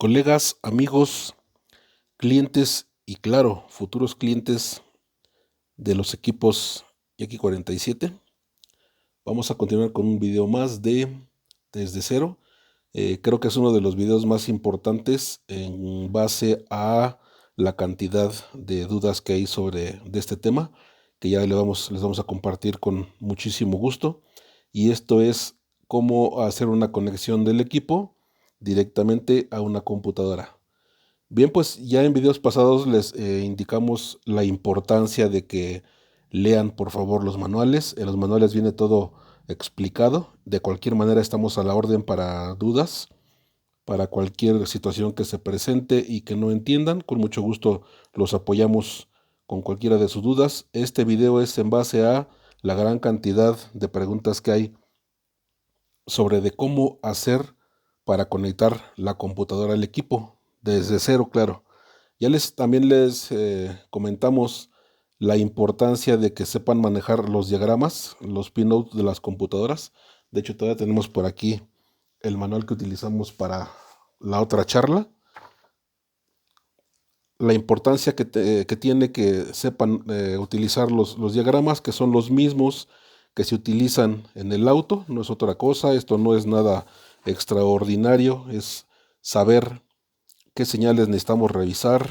Colegas, amigos, clientes y claro, futuros clientes de los equipos Yaqui 47. Vamos a continuar con un video más de Desde Cero. Creo que es uno de los videos más importantes en base a la cantidad de dudas que hay sobre este tema, que ya les vamos a compartir con muchísimo gusto. Y esto es cómo hacer una conexión del equipo directamente a una computadora. Bien, pues ya en videos pasados les indicamos la importancia de que lean por favor los manuales. En los manuales viene todo explicado. De cualquier manera estamos a la orden para dudas, para cualquier situación que se presente y que no entiendan. Con mucho gusto los apoyamos con cualquiera de sus dudas. Este video es en base a la gran cantidad de preguntas que hay sobre de cómo hacer para conectar la computadora al equipo desde cero, claro. También les comentamos la importancia de que sepan manejar los diagramas, los pinouts de las computadoras. De hecho, todavía tenemos por aquí el manual que utilizamos para la otra charla. La importancia que tiene que sepan utilizar los diagramas, que son los mismos que se utilizan en el auto, no es otra cosa, esto no es nada extraordinario, es saber qué señales necesitamos revisar,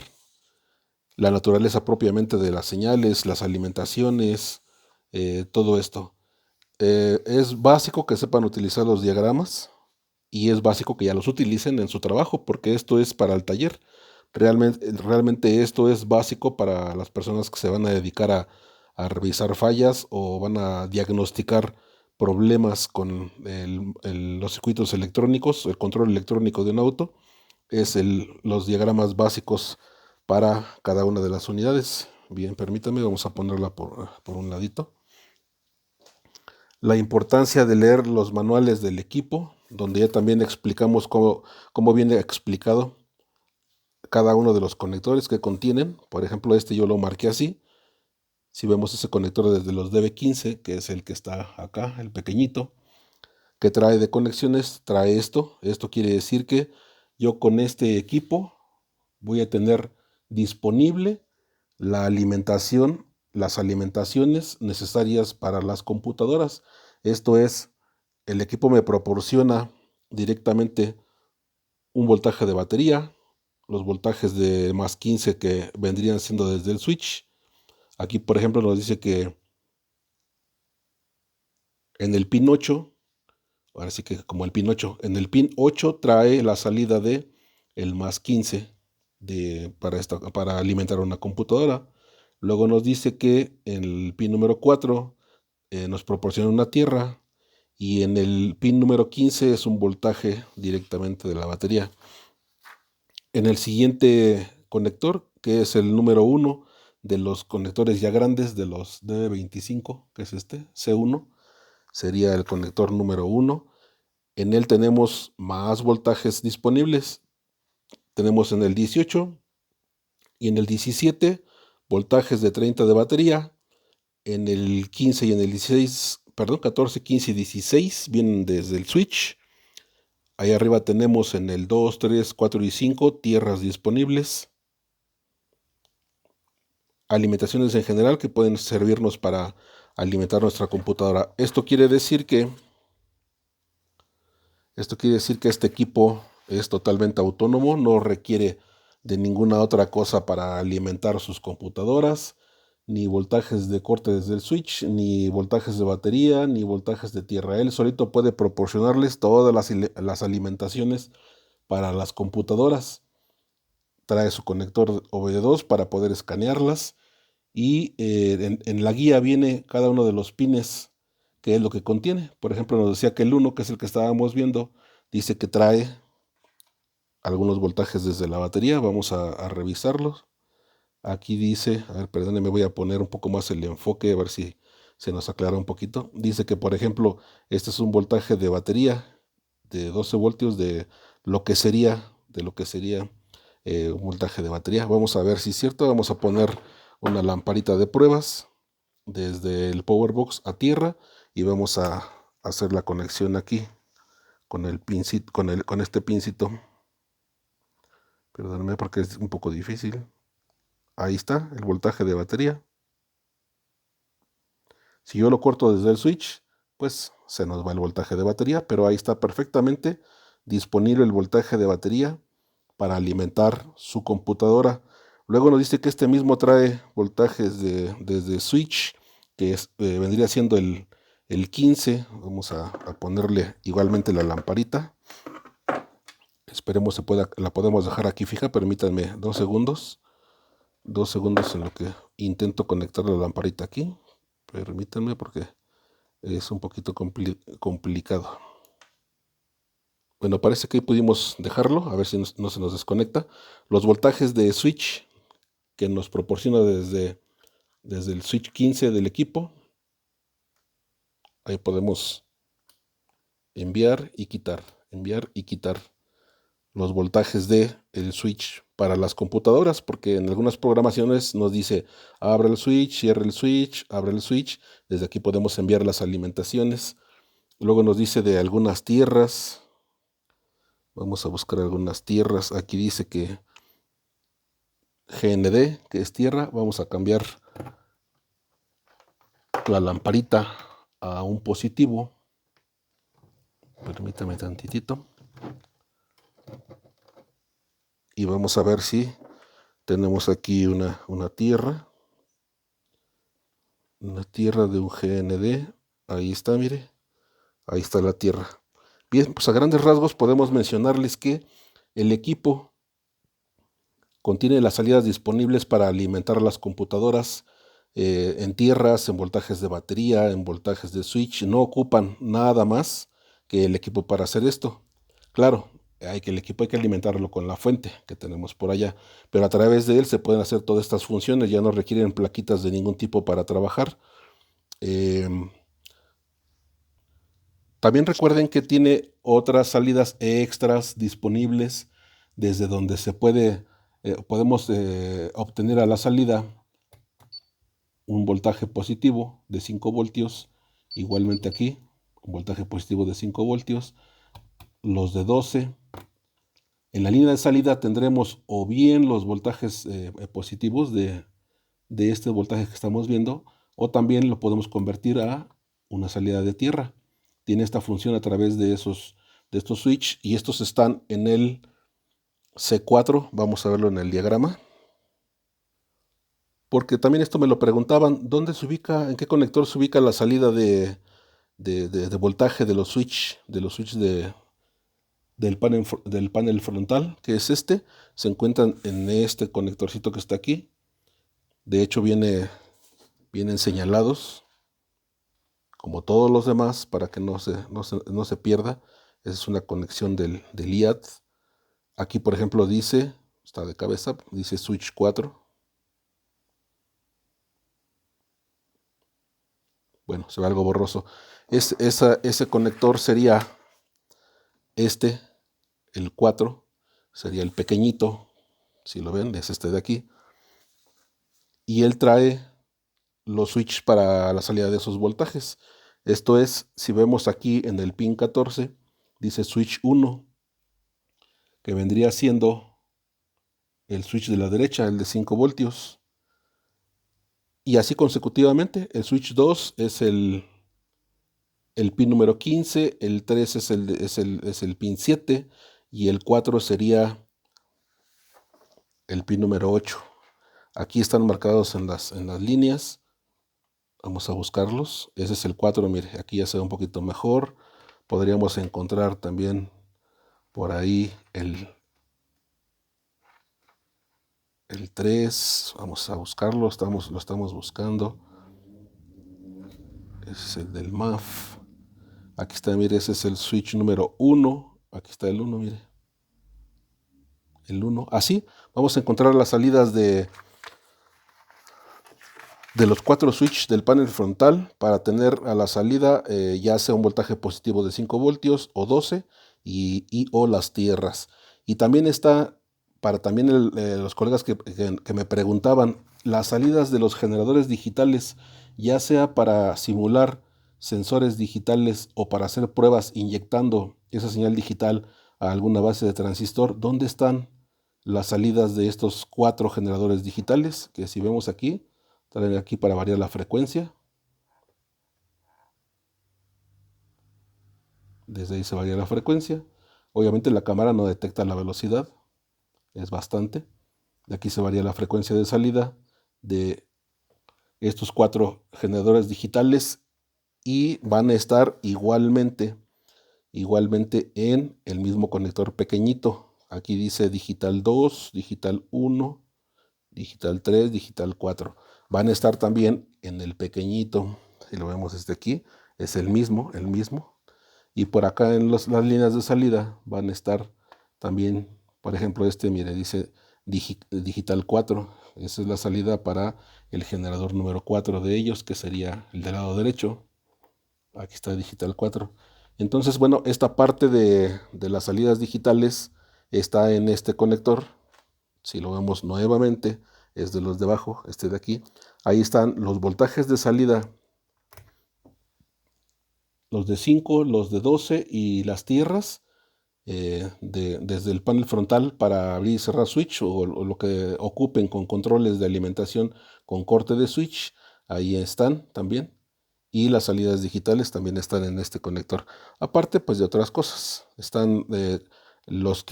la naturaleza propiamente de las señales, las alimentaciones, todo esto. Es básico que sepan utilizar los diagramas y es básico que ya los utilicen en su trabajo porque esto es para el taller. Realmente esto es básico para las personas que se van a dedicar a revisar fallas o van a diagnosticar problemas con los circuitos electrónicos, el control electrónico de un auto. Los diagramas básicos para cada una de las unidades. Bien, permítame, vamos a ponerla por un ladito. La importancia de leer los manuales del equipo, donde ya también explicamos cómo viene explicado cada uno de los conectores que contienen. Por ejemplo, este yo lo marqué así. Si vemos ese conector desde los DB15, que es el que está acá, el pequeñito, que trae de conexiones, trae esto. Esto quiere decir que yo con este equipo voy a tener disponible la alimentación, las alimentaciones necesarias para las computadoras. Esto es, el equipo me proporciona directamente un voltaje de batería, los voltajes de más 15 que vendrían siendo desde el switch. Aquí, por ejemplo, nos dice que en el pin 8, ahora sí que como el pin 8, en el pin 8 trae la salida de el más 15 para alimentar una computadora. Luego nos dice que en el pin número 4 nos proporciona una tierra y en el pin número 15 es un voltaje directamente de la batería. En el siguiente conector, que es el número 1 de los conectores ya grandes de los DB25, que es este, C1, sería el conector número 1. En él tenemos más voltajes disponibles. Tenemos en el 18 y en el 17 voltajes de 30 de batería. En el 15 y en el 16, perdón, 14, 15 y 16 vienen desde el switch. Ahí arriba tenemos en el 2, 3, 4 y 5 tierras disponibles. Alimentaciones en general que pueden servirnos para alimentar nuestra computadora. Esto quiere decir que este equipo es totalmente autónomo, no requiere de ninguna otra cosa para alimentar sus computadoras, ni voltajes de corte desde el switch, ni voltajes de batería, ni voltajes de tierra. Él solito puede proporcionarles todas las alimentaciones para las computadoras. Trae su conector OBD2 para poder escanearlas y en la guía viene cada uno de los pines, que es lo que contiene. Por ejemplo, nos decía que el 1, que es el que estábamos viendo, dice que trae algunos voltajes desde la batería. Vamos a revisarlos. Aquí dice, a ver, perdónenme, voy a poner un poco más el enfoque, a ver si se nos aclara un poquito. Dice que, por ejemplo, este es un voltaje de batería de 12 voltios de lo que sería un voltaje de batería. Vamos a ver si es cierto. Vamos a poner una lamparita de pruebas desde el Powerbox a tierra y vamos a hacer la conexión aquí con el pincito, con este pincito. Perdóname porque es un poco difícil. Ahí está el voltaje de batería. Si yo lo corto desde el switch, pues se nos va el voltaje de batería, pero ahí está perfectamente disponible el voltaje de batería para alimentar su computadora. Luego nos dice que este mismo trae voltajes desde switch, que vendría siendo el 15. Vamos a ponerle igualmente la lamparita. Esperemos la podemos dejar aquí fija. Permítanme 2 segundos. 2 segundos en lo que intento conectar la lamparita aquí. Permítanme porque es un poquito complicado. Bueno, parece que ahí pudimos dejarlo, a ver si no se nos desconecta. Los voltajes de switch que nos proporciona desde el switch 15 del equipo. Ahí podemos enviar y quitar los voltajes de el switch para las computadoras, porque en algunas programaciones nos dice abre el switch, cierre el switch, abre el switch. Desde aquí podemos enviar las alimentaciones. Luego nos dice de algunas tierras. Vamos a buscar algunas tierras. Aquí dice que GND, que es tierra. Vamos a cambiar la lamparita a un positivo. Permítame tantitito. Y vamos a ver si tenemos aquí una tierra. Una tierra de un GND. Ahí está, mire. Ahí está la tierra. Bien, pues a grandes rasgos podemos mencionarles que el equipo contiene las salidas disponibles para alimentar las computadoras en tierras, en voltajes de batería, en voltajes de switch. No ocupan nada más que el equipo para hacer esto. Claro, el equipo hay que alimentarlo con la fuente que tenemos por allá, pero a través de él se pueden hacer todas estas funciones. Ya no requieren plaquitas de ningún tipo para trabajar. También recuerden que tiene otras salidas extras disponibles desde donde podemos obtener a la salida un voltaje positivo de 5 voltios. Igualmente aquí, un voltaje positivo de 5 voltios. Los de 12. En la línea de salida tendremos o bien los voltajes positivos de este voltaje que estamos viendo, o también lo podemos convertir a una salida de tierra. Tiene esta función a través de estos switch, y estos están en el C4. Vamos a verlo en el diagrama, porque también esto me lo preguntaban: ¿dónde se ubica, en qué conector se ubica la salida de voltaje de los switch del panel frontal, que es este? Se encuentran en este conectorcito que está aquí. De hecho vienen señalados como todos los demás para que no se pierda. Esa es una conexión del IAT. Aquí, por ejemplo, está de cabeza, dice switch 4. Bueno, se ve algo borroso. Ese conector sería el 4, sería el pequeñito, si lo ven, es este de aquí. Y él trae los switch para la salida de esos voltajes. Esto es, si vemos aquí en el pin 14, dice switch 1, que vendría siendo el switch de la derecha, el de 5 voltios. Y así consecutivamente. El switch 2 es el pin número 15, el 3 es el pin 7, y el 4 sería el pin número 8. Aquí están marcados en las líneas. Vamos a buscarlos. Ese es el 4, mire, aquí ya se ve un poquito mejor. Podríamos encontrar también por ahí el 3. Vamos a buscarlo, lo estamos buscando. Ese es el del MAF. Aquí está, mire, ese es el switch número 1. Aquí está el 1, mire. El 1. Así vamos a encontrar las salidas de los 4 switch del panel frontal para tener a la salida ya sea un voltaje positivo de 5 voltios o 12 o las tierras. Y también está para los colegas que me preguntaban las salidas de los generadores digitales, ya sea para simular sensores digitales o para hacer pruebas inyectando esa señal digital a alguna base de transistor. ¿Dónde están? las salidas de estos 4 generadores digitales, que si vemos aquí, traen aquí para variar la frecuencia. Desde ahí se varía la frecuencia. Obviamente la cámara no detecta la velocidad, es bastante. De aquí se varía la frecuencia de salida de estos 4 generadores digitales y van a estar igualmente en el mismo conector pequeñito. Aquí dice digital 2, digital 1, digital 3, digital 4. Van a estar también en el pequeñito. Si lo vemos desde aquí, es el mismo. Y por acá en las líneas de salida van a estar también, por ejemplo, mire, dice digital 4. Esa es la salida para el generador número 4 de ellos, que sería el del lado derecho. Aquí está digital 4. Entonces, bueno, esta parte de las salidas digitales está en este conector. Si lo vemos nuevamente, es de los de abajo, este de aquí. Ahí están los voltajes de salida, los de 5, los de 12 y las tierras desde el panel frontal para abrir y cerrar switch o lo que ocupen con controles de alimentación con corte de switch. Ahí están también. Y las salidas digitales también están en este conector. Aparte, pues de otras cosas. Están las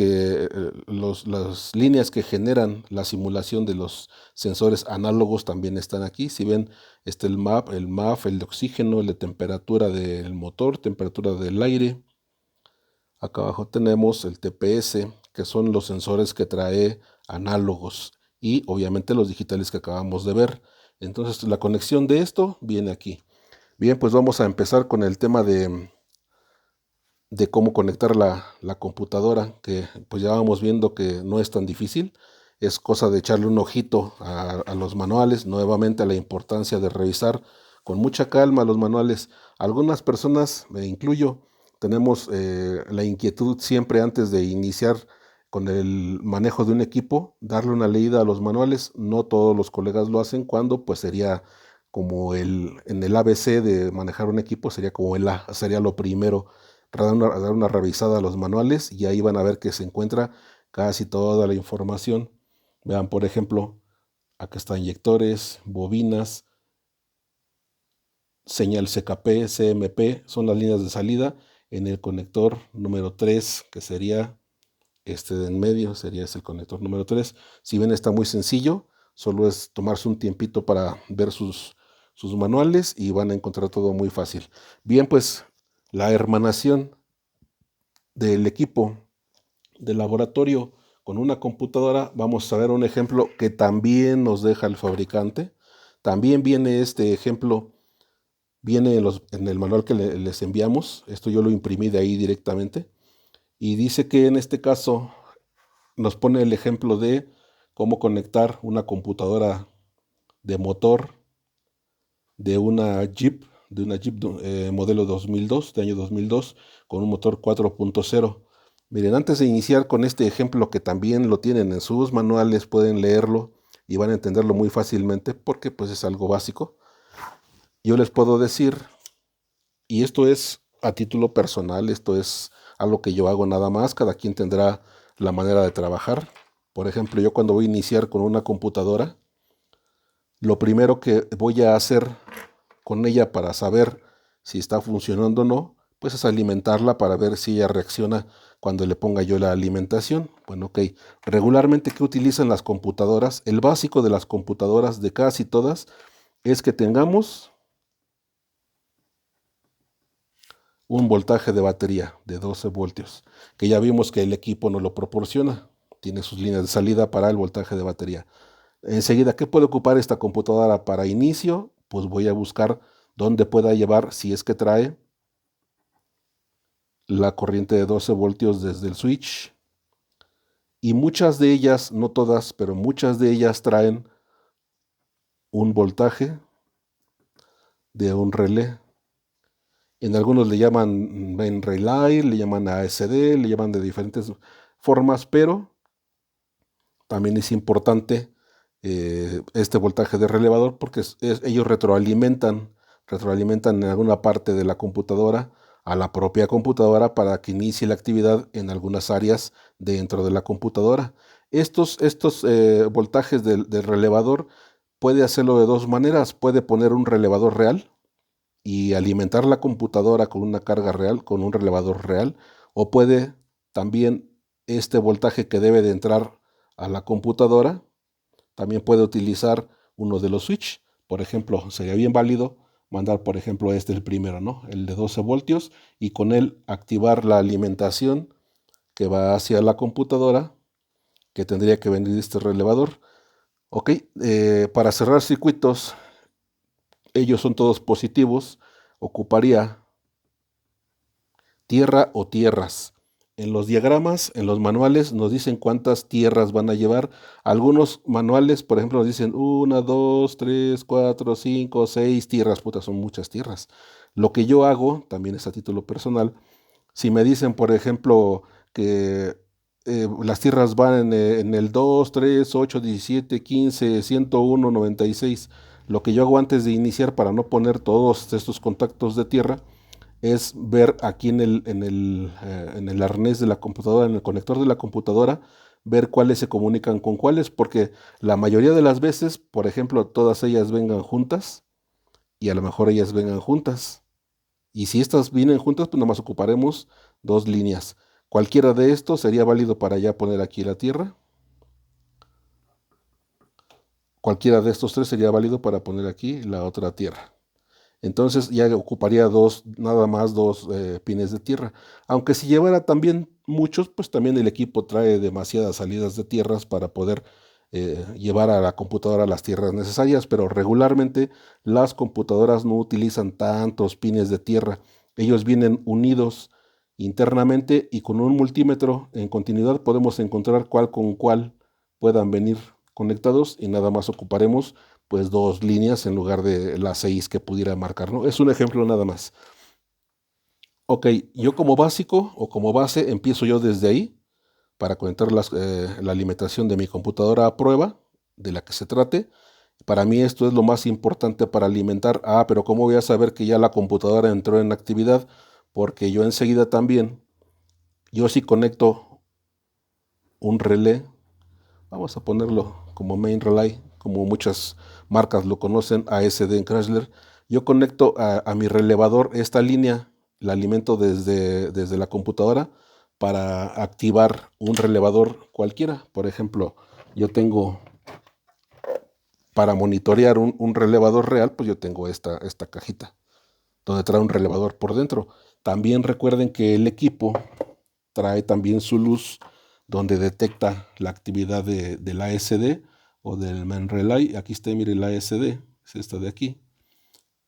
líneas que generan la simulación de los sensores análogos también están aquí. Si ven, está el MAF, el de oxígeno, el de temperatura del motor, temperatura del aire. Acá abajo tenemos el TPS, que son los sensores que trae análogos. Y obviamente los digitales que acabamos de ver. Entonces la conexión de esto viene aquí. Bien, pues vamos a empezar con el tema de cómo conectar la computadora, que pues ya vamos viendo que no es tan difícil. Es cosa de echarle un ojito a los manuales, nuevamente a la importancia de revisar con mucha calma los manuales. Algunas personas, me incluyo, tenemos la inquietud siempre antes de iniciar con el manejo de un equipo, darle una leída a los manuales. No todos los colegas lo hacen cuando pues sería como en el ABC de manejar un equipo, sería como el A, sería lo primero, dar una revisada a los manuales y ahí van a ver que se encuentra casi toda la información. Vean, por ejemplo, acá está inyectores, bobinas, señal CKP, CMP, son las líneas de salida en el conector número 3, que sería este de en medio, sería ese el conector número 3. Si ven, está muy sencillo, solo es tomarse un tiempito para ver sus manuales y van a encontrar todo muy fácil. Bien, pues la hermanación del equipo de laboratorio con una computadora, vamos a ver un ejemplo que también nos deja el fabricante. También viene este ejemplo, viene en el manual que les enviamos. Esto yo lo imprimí de ahí directamente. Y dice que en este caso nos pone el ejemplo de cómo conectar una computadora de motor de una Jeep, modelo 2002, de año 2002, con un motor 4.0. Miren, antes de iniciar con este ejemplo que también lo tienen en sus manuales, pueden leerlo y van a entenderlo muy fácilmente porque pues es algo básico. Yo les puedo decir, y esto es a título personal, esto es algo que yo hago nada más, cada quien tendrá la manera de trabajar. Por ejemplo, yo cuando voy a iniciar con una computadora, lo primero que voy a hacer con ella para saber si está funcionando o no, pues es alimentarla para ver si ella reacciona cuando le ponga yo la alimentación. Bueno, ok. Regularmente, ¿qué utilizan las computadoras? El básico de las computadoras, de casi todas, es que tengamos un voltaje de batería de 12 voltios, que ya vimos que el equipo no lo proporciona. Tiene sus líneas de salida para el voltaje de batería. Enseguida, ¿qué puede ocupar esta computadora para inicio? Pues voy a buscar dónde pueda llevar, si es que trae la corriente de 12 voltios desde el switch. Y muchas de ellas, no todas, pero muchas de ellas traen un voltaje de un relé. En algunos le llaman main relay, le llaman ASD, le llaman de diferentes formas, pero también es importante este voltaje de relevador porque ellos retroalimentan en alguna parte de la computadora a la propia computadora para que inicie la actividad en algunas áreas dentro de la computadora. Estos voltajes del relevador puede hacerlo de dos maneras. Puede poner un relevador real y alimentar la computadora con una carga real, con un relevador real, o puede también este voltaje que debe de entrar a la computadora, también puede utilizar uno de los switch. Por ejemplo, sería bien válido mandar, por ejemplo, este el primero, ¿no? El de 12 voltios, y con él activar la alimentación que va hacia la computadora, que tendría que venir de este relevador. Ok, para cerrar circuitos, ellos son todos positivos, ocuparía tierra o tierras. En los diagramas, en los manuales, nos dicen cuántas tierras van a llevar. Algunos manuales, por ejemplo, nos dicen una, dos, tres, cuatro, cinco, seis tierras. Puta, son muchas tierras. Lo que yo hago, también es a título personal, si me dicen, por ejemplo, que las tierras van en el 2, 3, 8, 17, 15, 101, 96, lo que yo hago antes de iniciar para no poner todos estos contactos de tierra es ver aquí en el arnés de la computadora, en el conector de la computadora, ver cuáles se comunican con cuáles, porque la mayoría de las veces, por ejemplo, todas ellas vengan juntas y a lo mejor ellas vengan juntas. Y si estas vienen juntas, pues nomás ocuparemos dos líneas. Cualquiera de estos sería válido para ya poner aquí la tierra. Cualquiera de estos tres sería válido para poner aquí la otra tierra. Entonces ya ocuparía dos, nada más dos pines de tierra. Aunque si llevara también muchos, pues también el equipo trae demasiadas salidas de tierras para poder llevar a la computadora las tierras necesarias, pero regularmente las computadoras no utilizan tantos pines de tierra. Ellos vienen unidos internamente y con un multímetro en continuidad podemos encontrar cuál con cuál puedan venir conectados y nada más ocuparemos pues dos líneas en lugar de las seis que pudiera marcar, ¿no? Es un ejemplo nada más. Ok, yo como básico o como base empiezo yo desde ahí para conectar la alimentación de mi computadora a prueba, de la que se trate. Para mí esto es lo más importante para alimentar. Ah, pero ¿cómo voy a saber que ya la computadora entró en actividad? Porque yo enseguida también, yo sí conecto un relé. Vamos a ponerlo como main relay, como muchas marcas lo conocen, ASD en Chrysler. Yo conecto a mi relevador esta línea, la alimento desde la computadora para activar un relevador cualquiera. Por ejemplo, yo tengo para monitorear un relevador real, pues yo tengo esta cajita donde trae un relevador por dentro. También recuerden que el equipo trae también su luz donde detecta la actividad del ASD o del main relay. Aquí está, mire, el ASD, es esta de aquí.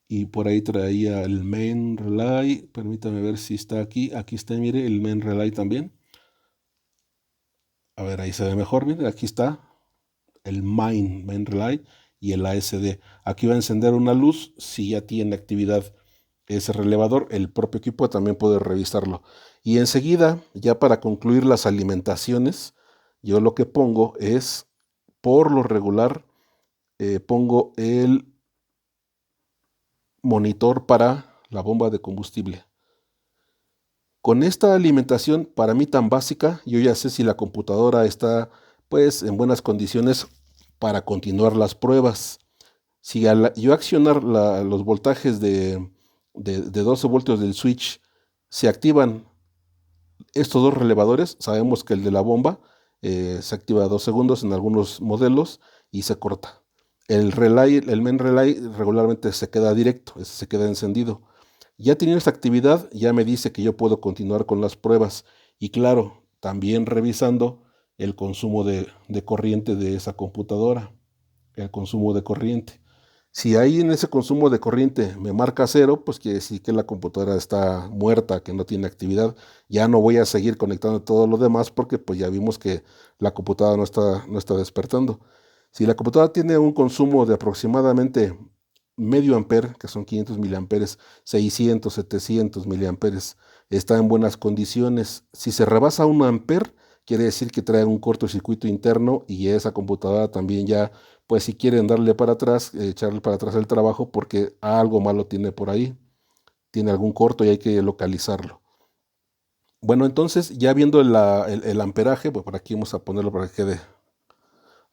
Y por ahí traía el main relay. Permítame ver si está aquí. Aquí está, mire, el main relay también. A ver, ahí se ve mejor, mire, aquí está el main relay y el ASD. Aquí va a encender una luz si ya tiene actividad ese relevador. El propio equipo también puede revisarlo. Y enseguida, ya para concluir las alimentaciones, yo lo que pongo es, por lo regular, pongo el monitor para la bomba de combustible. Con esta alimentación, para mí tan básica, yo ya sé si la computadora está pues en buenas condiciones para continuar las pruebas. Si yo accionar los voltajes de 12 voltios del switch se activan estos dos relevadores, sabemos que el de la bomba se activa a 2 segundos en algunos modelos y se corta. El relay, el main relay regularmente se queda directo, se queda encendido. Ya teniendo esta actividad, ya me dice que yo puedo continuar con las pruebas y claro, también revisando el consumo de corriente de esa computadora, el consumo de corriente. Si ahí en ese consumo de corriente me marca cero, pues quiere decir que la computadora está muerta, que no tiene actividad. Ya no voy a seguir conectando todo lo demás porque pues ya vimos que la computadora no está despertando. Si la computadora tiene un consumo de aproximadamente medio ampere, que son 500 miliamperes, 600, 700 miliamperes, está en buenas condiciones. Si se rebasa un amper, quiere decir que trae un cortocircuito interno y esa computadora también ya pues si quieren darle para atrás, echarle para atrás el trabajo porque algo malo tiene por ahí, tiene algún corto y hay que localizarlo. Bueno, entonces ya viendo el amperaje, pues por aquí vamos a ponerlo para que quede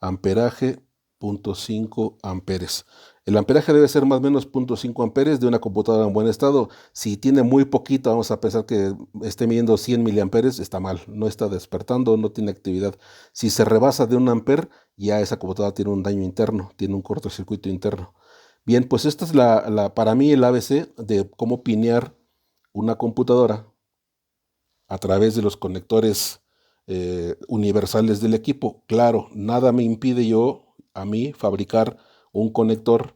amperaje, 0.5 amperes. El amperaje debe ser más o menos 0.5 amperes de una computadora en buen estado. Si tiene muy poquito, vamos a pensar que esté midiendo 100 miliamperes, está mal, no está despertando, no tiene actividad. Si se rebasa de 1 amper, ya esa computadora tiene un daño interno, tiene un cortocircuito interno. Bien, pues esta es para mí el ABC de cómo pinear una computadora a través de los conectores universales del equipo. Claro, nada me impide a mí, fabricar un conector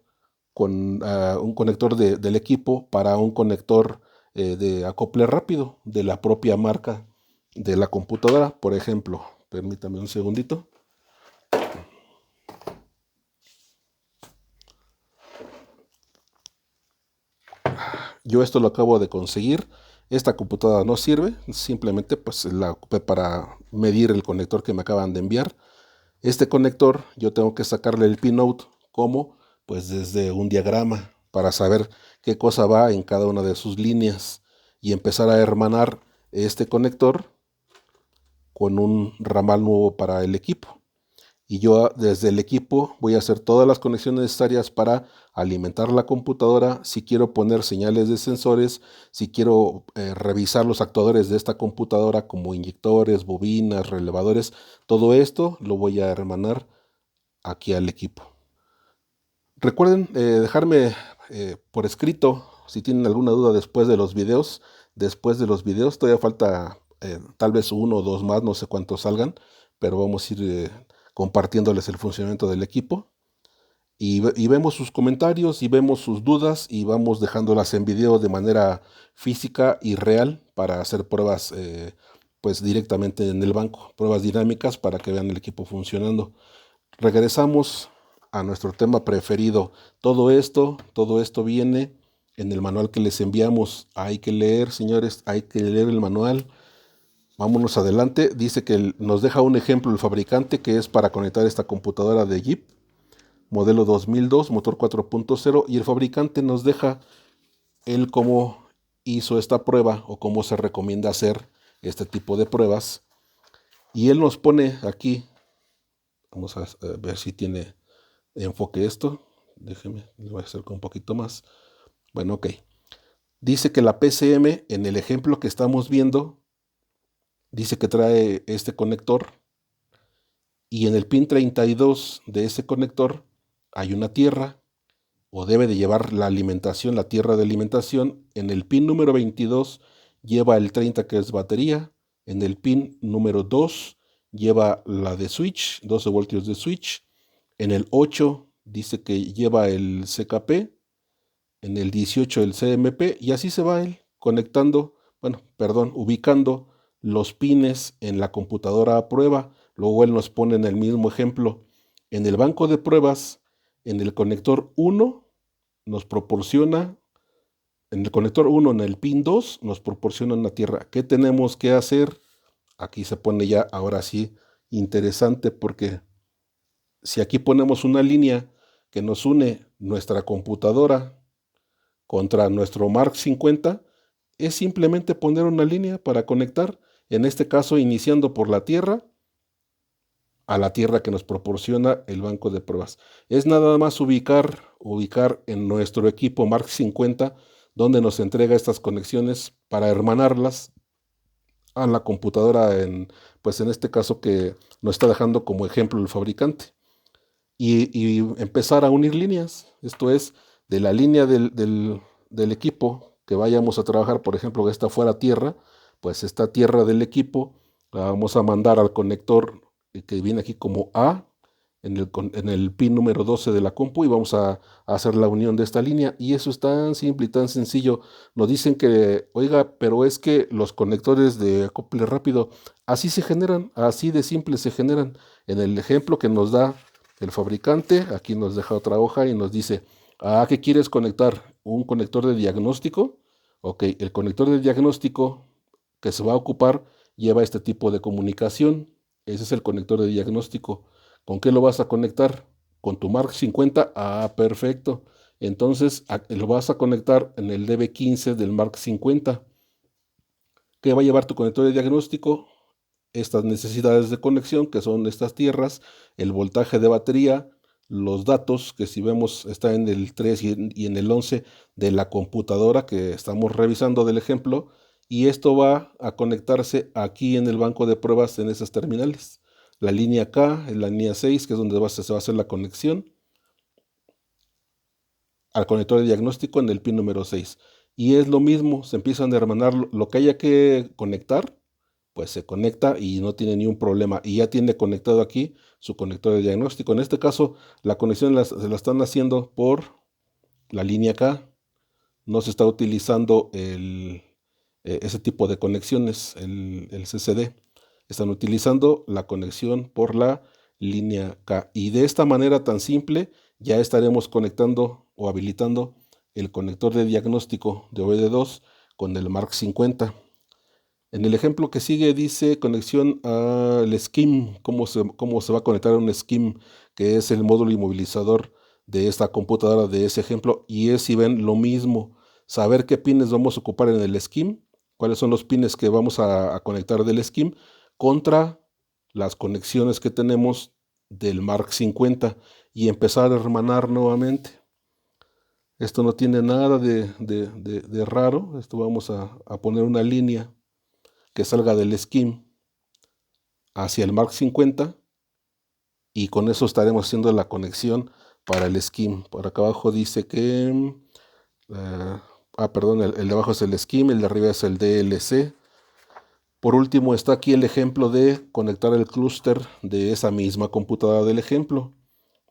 un conector del equipo para un conector de acople rápido de la propia marca de la computadora. Por ejemplo, permítame un segundito. Yo esto lo acabo de conseguir. Esta computadora no sirve, simplemente pues la ocupé para medir el conector que me acaban de enviar. Este conector yo tengo que sacarle el pinout. ¿Cómo? Pues desde un diagrama para saber qué cosa va en cada una de sus líneas y empezar a hermanar este conector con un ramal nuevo para el equipo. Y yo desde el equipo voy a hacer todas las conexiones necesarias para alimentar la computadora. Si quiero poner señales de sensores, si quiero revisar los actuadores de esta computadora como inyectores, bobinas, relevadores, todo esto lo voy a hermanar aquí al equipo. Recuerden dejarme por escrito si tienen alguna duda después de los videos. Después de los videos todavía falta tal vez uno o dos más, no sé cuántos salgan, pero vamos a ir compartiéndoles el funcionamiento del equipo. Y vemos sus comentarios y vemos sus dudas y vamos dejándolas en video de manera física y real para hacer pruebas pues directamente en el banco, pruebas dinámicas para que vean el equipo funcionando. Regresamos a nuestro tema preferido. Todo esto viene en el manual que les enviamos. Hay que leer, señores, hay que leer el manual. Vámonos adelante. Dice que nos deja un ejemplo el fabricante que es para conectar esta computadora de Jeep, modelo 2002, motor 4.0, y el fabricante nos deja él cómo hizo esta prueba o cómo se recomienda hacer este tipo de pruebas. Y él nos pone aquí, vamos a ver si tiene enfoque esto. Déjeme, lo voy a acercar un poquito más. Bueno, ok. Dice que la PCM, en el ejemplo que estamos viendo, dice que trae este conector y en el pin 32 de ese conector hay una tierra o debe de llevar la alimentación, la tierra de alimentación. En el pin número 22 lleva el 30 que es batería. En el pin número 2 lleva la de switch, 12 voltios de switch. En el 8 dice que lleva el CKP, en el 18 el CMP y así se va él conectando, bueno, perdón, ubicando los pines en la computadora a prueba. Luego él nos pone en el mismo ejemplo, en el banco de pruebas, en el conector 1 nos proporciona, en el conector 1, en el pin 2 nos proporciona una tierra. ¿Qué tenemos que hacer? Aquí se pone ya, ahora sí, interesante porque si aquí ponemos una línea que nos une nuestra computadora contra nuestro Mark 50, es simplemente poner una línea para conectar, en este caso iniciando por la tierra a la tierra que nos proporciona el banco de pruebas. Es nada más ubicar en nuestro equipo Mark 50 donde nos entrega estas conexiones para hermanarlas a la computadora pues en este caso que nos está dejando como ejemplo el fabricante. Y empezar a unir líneas. Esto es, de la línea del equipo que vayamos a trabajar, por ejemplo, que está fuera tierra, pues esta tierra del equipo la vamos a mandar al conector que viene aquí como A, en el pin número 12 de la compu, y vamos a hacer la unión de esta línea. Y eso es tan simple y tan sencillo. Nos dicen que, oiga, pero es que los conectores de acople rápido, así se generan, así de simple se generan. En el ejemplo que nos da el fabricante, aquí nos deja otra hoja y nos dice, ¿qué quieres conectar? ¿Un conector de diagnóstico? Ok, el conector de diagnóstico que se va a ocupar lleva este tipo de comunicación. Ese es el conector de diagnóstico. ¿Con qué lo vas a conectar? ¿Con tu Mark 50? Perfecto. Entonces lo vas a conectar en el DB15 del Mark 50. ¿Qué va a llevar tu conector de diagnóstico? Estas necesidades de conexión, que son estas tierras, el voltaje de batería, los datos, que si vemos está en el 3 y en el 11 de la computadora que estamos revisando del ejemplo, y esto va a conectarse aquí en el banco de pruebas en esas terminales. La línea K, en la línea 6, que es donde se va a hacer la conexión al conector de diagnóstico en el pin número 6. Y es lo mismo, se empiezan a hermanar lo que haya que conectar, pues se conecta y no tiene ni un problema. Y ya tiene conectado aquí su conector de diagnóstico. En este caso, la conexión se la están haciendo por la línea K. No se está utilizando ese tipo de conexiones, el CCD. Están utilizando la conexión por la línea K. Y de esta manera tan simple ya estaremos conectando o habilitando el conector de diagnóstico de OBD2 con el Mark 50. En el ejemplo que sigue dice conexión al SCIM, cómo se va a conectar a un SCIM, que es el módulo inmovilizador de esta computadora de ese ejemplo, y es, si ven, lo mismo, saber qué pines vamos a ocupar en el SCIM, cuáles son los pines que vamos a conectar del SCIM, contra las conexiones que tenemos del Mark 50, y empezar a hermanar nuevamente. Esto no tiene nada de raro, esto vamos a poner una línea que salga del SCIM hacia el Mark 50 y con eso estaremos haciendo la conexión para el SCIM. Por acá abajo dice que, perdón, el de abajo es el SCIM, el de arriba es el DLC. Por último está aquí el ejemplo de conectar el clúster de esa misma computadora del ejemplo.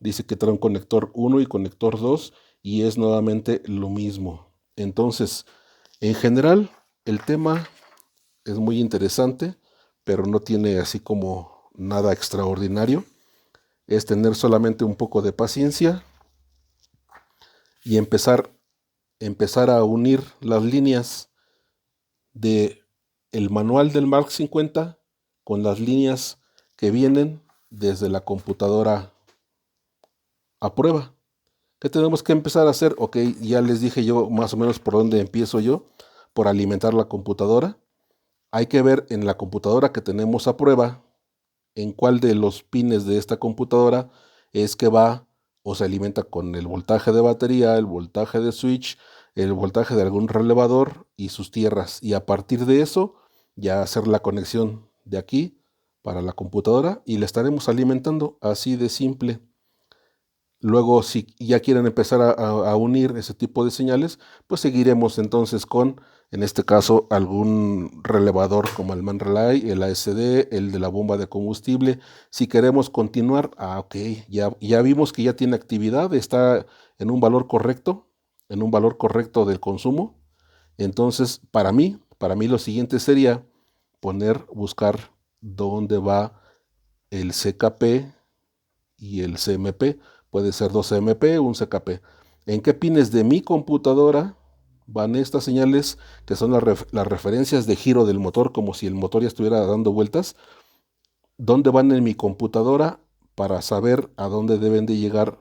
Dice que trae un conector 1 y conector 2 y es nuevamente lo mismo. Entonces, en general, el tema es muy interesante, pero no tiene así como nada extraordinario. Es tener solamente un poco de paciencia y empezar a unir las líneas de el manual del Mark 50 con las líneas que vienen desde la computadora a prueba. ¿Qué tenemos que empezar a hacer? Ok, ya les dije yo más o menos por dónde empiezo yo, por alimentar la computadora. Hay que ver en la computadora que tenemos a prueba en cuál de los pines de esta computadora es que va o se alimenta con el voltaje de batería, el voltaje de switch, el voltaje de algún relevador y sus tierras. Y a partir de eso ya hacer la conexión de aquí para la computadora y le estaremos alimentando así de simple. Luego, si ya quieren empezar a unir ese tipo de señales, pues seguiremos entonces con, en este caso, algún relevador como el ManRelay, el ASD, el de la bomba de combustible. Si queremos continuar, ok, ya vimos que ya tiene actividad, está en un valor correcto del consumo. Entonces, para mí lo siguiente sería buscar dónde va el CKP y el CMP. Puede ser 2 CMP o un CKP. ¿En qué pines de mi computadora van estas señales que son las referencias de giro del motor, como si el motor ya estuviera dando vueltas? ¿Dónde van en mi computadora para saber a dónde deben de llegar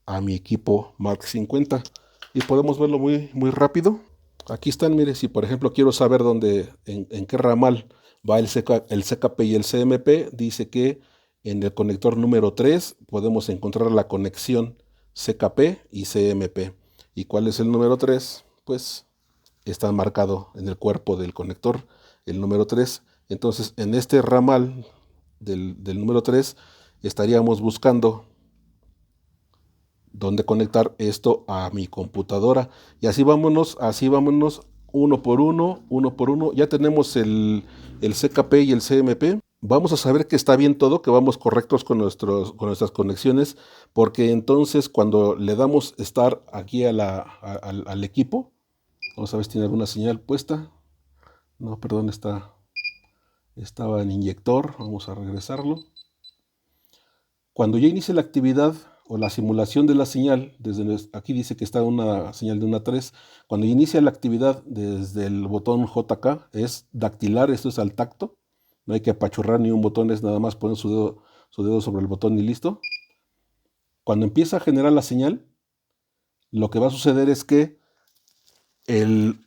a mi equipo Mark 50? Y podemos verlo muy, muy rápido. Aquí están, mire, si por ejemplo quiero saber en qué ramal va el CKP y el CMP, dice que en el conector número 3 podemos encontrar la conexión CKP y CMP. ¿Y cuál es el número 3? Pues está marcado en el cuerpo del conector, el número 3. Entonces, en este ramal del número 3 estaríamos buscando dónde conectar esto a mi computadora. Y así vámonos uno por uno, uno por uno. Ya tenemos el CKP y el CMP. Vamos a saber que está bien todo, que vamos correctos con nuestras conexiones, porque entonces cuando le damos Start aquí al equipo, vamos a ver si tiene alguna señal puesta. No, perdón, estaba en inyector. Vamos a regresarlo. Cuando ya inicie la actividad o la simulación de la señal, aquí dice que está una señal de una 3, cuando inicia la actividad desde el botón JK, es dactilar, esto es al tacto, no hay que apachurrar ni un botón, es nada más poner su dedo sobre el botón y listo. Cuando empieza a generar la señal, lo que va a suceder es que el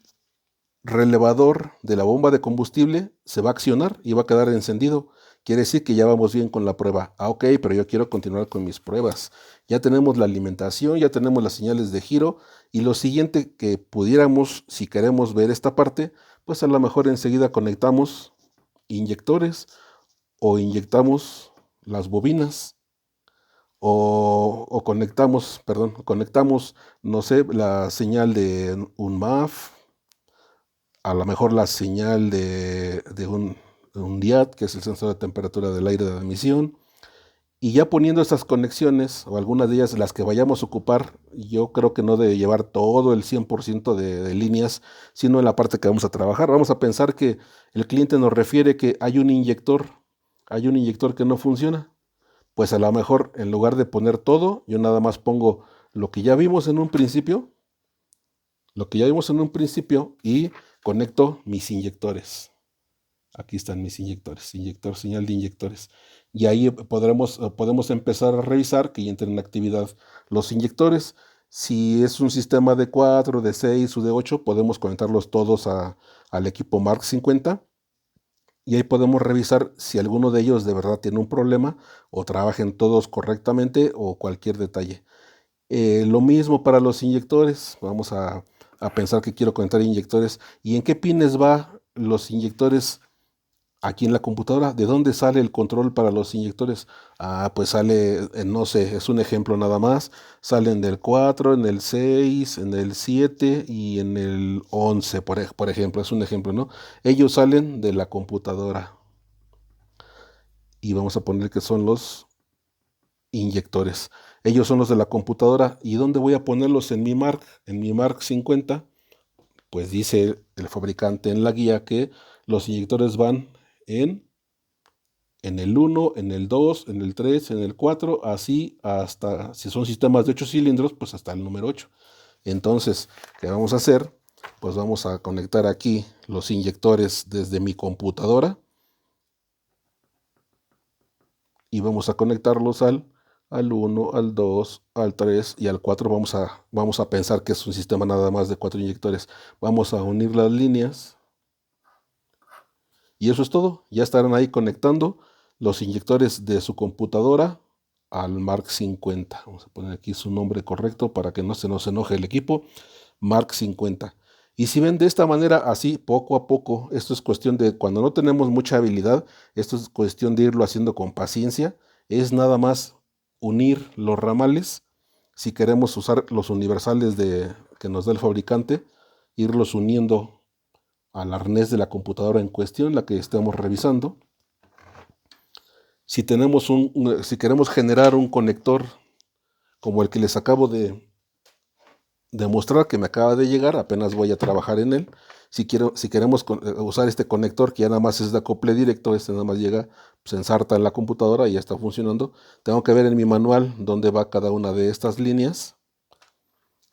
relevador de la bomba de combustible se va a accionar y va a quedar encendido. Quiere decir que ya vamos bien con la prueba. Ah, ok, pero yo quiero continuar con mis pruebas. Ya tenemos la alimentación, ya tenemos las señales de giro y lo siguiente que pudiéramos, si queremos ver esta parte, pues a lo mejor enseguida conectamos inyectores o inyectamos las bobinas o conectamos, perdón, conectamos, no sé, la señal de un MAF, a lo mejor la señal de un DIAT, que es el sensor de temperatura del aire de admisión, y ya poniendo estas conexiones, o algunas de ellas las que vayamos a ocupar, yo creo que no debe llevar todo el 100% de líneas, sino en la parte que vamos a trabajar. Vamos a pensar que el cliente nos refiere que hay un inyector que no funciona. Pues a lo mejor en lugar de poner todo, yo nada más pongo lo que ya vimos en un principio, lo que ya vimos en un principio y conecto mis inyectores. Aquí están mis inyectores, inyector, señal de inyectores. Y ahí podemos empezar a revisar que ya entren en actividad los inyectores. Si es un sistema de 4, de 6 o de 8, podemos conectarlos todos al equipo Mark 50 y ahí podemos revisar si alguno de ellos de verdad tiene un problema o trabajen todos correctamente o cualquier detalle. Lo mismo para los inyectores. Vamos a pensar que quiero conectar inyectores. ¿Y en qué pines va los inyectores aquí en la computadora? ¿De dónde sale el control para los inyectores? Ah, pues sale, no sé, es un ejemplo nada más. Salen del 4, en el 6, en el 7 y en el 11, por ejemplo. Es un ejemplo, ¿no? Ellos salen de la computadora. Y vamos a poner que son los inyectores. Ellos son los de la computadora. ¿Y dónde voy a ponerlos en mi Mark? En mi Mark 50, pues dice el fabricante en la guía que los inyectores van en el 1, en el 2, en el 3, en el 4, así hasta, si son sistemas de 8 cilindros, pues hasta el número 8. Entonces, ¿qué vamos a hacer? Pues vamos a conectar aquí los inyectores desde mi computadora y vamos a conectarlos al 1, al 2, al 3 y al 4. Vamos a pensar que es un sistema nada más de 4 inyectores. Vamos a unir las líneas y eso es todo. Ya estarán ahí conectando los inyectores de su computadora al Mark 50. Vamos a poner aquí su nombre correcto para que no se nos enoje el equipo. Mark 50. Y si ven de esta manera, así poco a poco, esto es cuestión de, cuando no tenemos mucha habilidad, esto es cuestión de irlo haciendo con paciencia, es nada más unir los ramales, si queremos usar los universales que nos da el fabricante, irlos uniendo al arnés de la computadora en cuestión, la que estemos revisando. Si queremos generar un conector como el que les acabo de demostrar, que me acaba de llegar, apenas voy a trabajar en él. Si queremos usar este conector que ya nada más es de acople directo, este nada más llega, se ensarta en la computadora y ya está funcionando. Tengo que ver en mi manual dónde va cada una de estas líneas,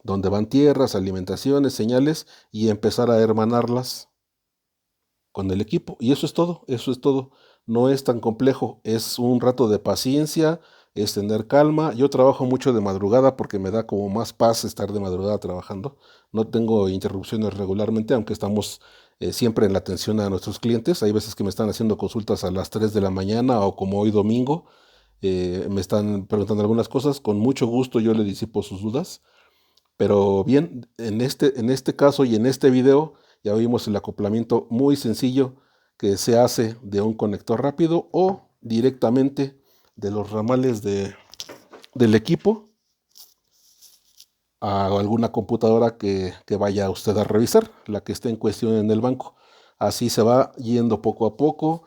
dónde van tierras, alimentaciones, señales, y empezar a hermanarlas con el equipo. Y eso es todo, eso es todo. No es tan complejo, es un rato de paciencia, es tener calma. Yo trabajo mucho de madrugada porque me da como más paz estar de madrugada trabajando. No tengo interrupciones regularmente, aunque estamos siempre en la atención a nuestros clientes. Hay veces que me están haciendo consultas a las 3 de la mañana o como hoy domingo, me están preguntando algunas cosas. Con mucho gusto yo le disipo sus dudas. Pero bien, en este caso y en este video ya vimos el acoplamiento muy sencillo que se hace de un conector rápido o directamente de los ramales del equipo a alguna computadora que vaya usted a revisar, la que esté en cuestión en el banco. Así se va yendo poco a poco.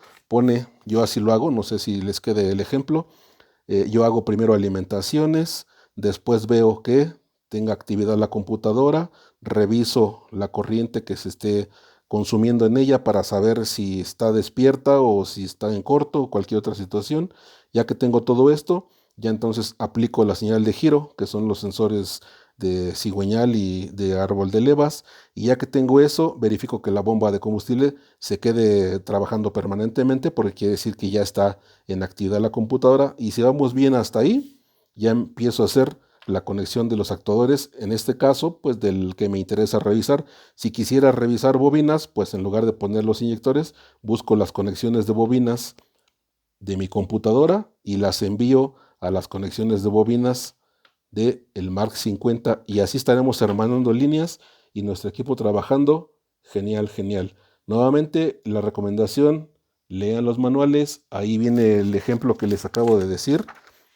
Yo así lo hago, no sé si les quede el ejemplo. Yo hago primero alimentaciones, después veo que tenga actividad la computadora, reviso la corriente que se esté consumiendo en ella para saber si está despierta o si está en corto o cualquier otra situación. Ya que tengo todo esto, ya entonces aplico la señal de giro, que son los sensores de cigüeñal y de árbol de levas, y ya que tengo eso, verifico que la bomba de combustible se quede trabajando permanentemente, porque quiere decir que ya está en actividad la computadora, y si vamos bien hasta ahí, ya empiezo a hacer la conexión de los actuadores, en este caso, pues del que me interesa revisar. Si quisiera revisar bobinas, pues en lugar de poner los inyectores, busco las conexiones de bobinas de mi computadora y las envío a las conexiones de bobinas de el Mark 50 y así estaremos hermanando líneas y nuestro equipo trabajando. Genial, genial. Nuevamente, la recomendación, lean los manuales. Ahí viene el ejemplo que les acabo de decir.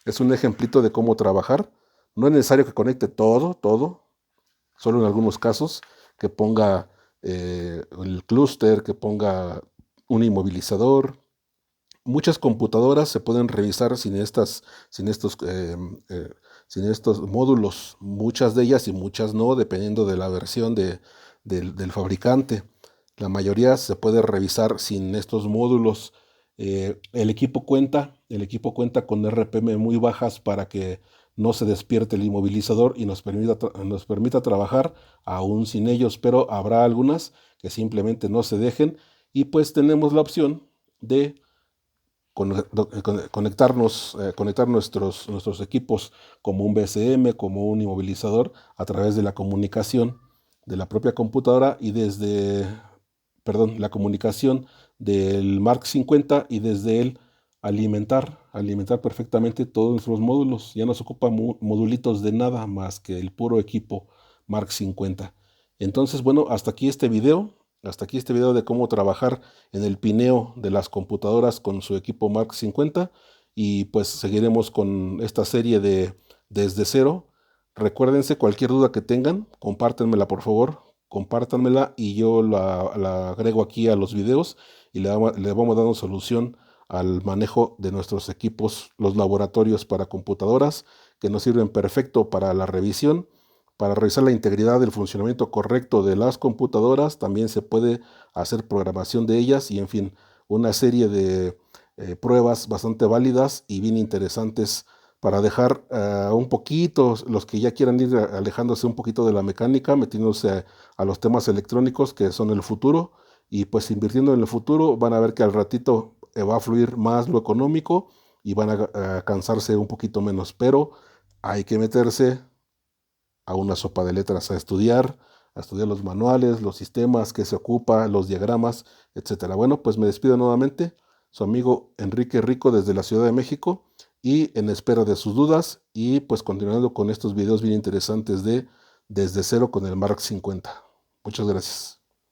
Es un ejemplito de cómo trabajar. No es necesario que conecte todo, solo en algunos casos, que ponga el clúster, que ponga un inmovilizador. Muchas computadoras se pueden revisar sin estos, eh, sin estos módulos, muchas de ellas y muchas no, dependiendo de la versión del fabricante. La mayoría se puede revisar sin estos módulos. El equipo cuenta con RPM muy bajas para que no se despierte el inmovilizador y nos permita trabajar aún sin ellos, pero habrá algunas que simplemente no se dejen y pues tenemos la opción de conectar nuestros equipos como un BSM, como un inmovilizador, a través de la comunicación de la propia computadora y la comunicación del Mark 50 y desde él alimentar perfectamente todos nuestros módulos. Ya no se ocupa modulitos de nada más que el puro equipo Mark 50. Entonces, bueno, hasta aquí este video. Hasta aquí este video de cómo trabajar en el pineo de las computadoras con su equipo Mark 50 y pues seguiremos con esta serie de Desde Cero. Recuérdense, cualquier duda que tengan, compártanmela por favor, compártanmela y yo la agrego aquí a los videos y le vamos dando solución al manejo de nuestros equipos, los laboratorios para computadoras que nos sirven perfecto para la revisión. Para revisar la integridad del funcionamiento correcto de las computadoras, también se puede hacer programación de ellas y, en fin, una serie de pruebas bastante válidas y bien interesantes para dejar un poquito, los que ya quieran ir alejándose un poquito de la mecánica, metiéndose a los temas electrónicos que son el futuro y pues invirtiendo en el futuro van a ver que al ratito va a fluir más lo económico y van a cansarse un poquito menos, pero hay que meterse a una sopa de letras a estudiar los manuales, los sistemas que se ocupa, los diagramas, etcétera. Bueno, pues me despido nuevamente, su amigo Enrique Rico desde la Ciudad de México y en espera de sus dudas y pues continuando con estos videos bien interesantes de Desde Cero con el Mark 50. Muchas gracias.